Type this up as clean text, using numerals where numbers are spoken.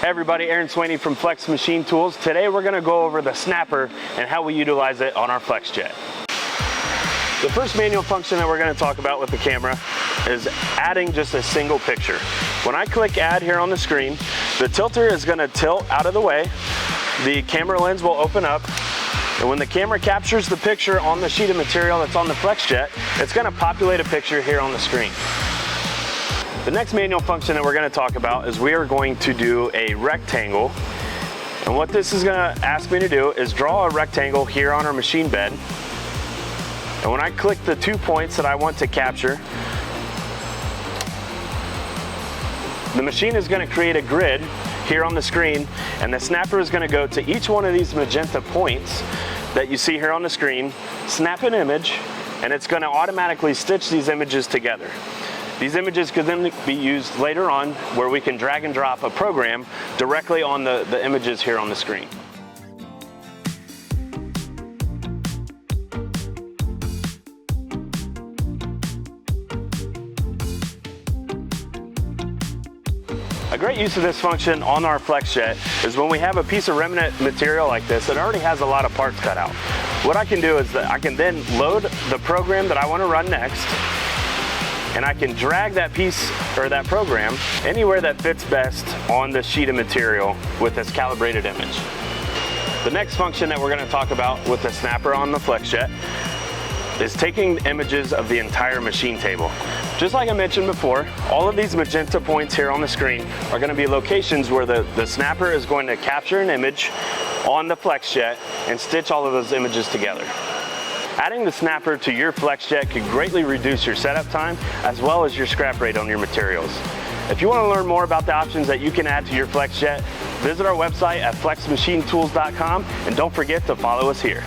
Hey everybody, Aaron Swaney from Flex Machine Tools. Today we're going to go over the snapper and how we utilize it on our FlexJet. The first manual function that we're going to talk about with the camera is adding just a single picture. When I click add here on the screen, the tilter is going to tilt out of the way, the camera lens will open up, and when the camera captures the picture on the sheet of material that's on the FlexJet, it's going to populate a picture here on the screen. The next manual function that we're going to talk about is we are going to do a rectangle. And what this is going to ask me to do is draw a rectangle here on our machine bed. And when I click the 2 points that I want to capture, the machine is going to create a grid here on the screen, and the snapper is going to go to each one of these magenta points that you see here on the screen, snap an image, and it's going to automatically stitch these images together. These images could then be used later on where we can drag and drop a program directly on the images here on the screen. A great use of this function on our FlexJet is when we have a piece of remnant material like this that already has a lot of parts cut out. What I can do is that I can then load the program that I want to run next, and I can drag that piece or that program anywhere that fits best on the sheet of material with this calibrated image. The next function that we're going to talk about with the snapper on the FlexJet is taking images of the entire machine table. Just like I mentioned before, all of these magenta points here on the screen are going to be locations where the snapper is going to capture an image on the FlexJet and stitch all of those images together. Adding the snapper to your FlexJet could greatly reduce your setup time as well as your scrap rate on your materials. If you want to learn more about the options that you can add to your FlexJet, visit our website at flexmachinetools.com, and don't forget to follow us here.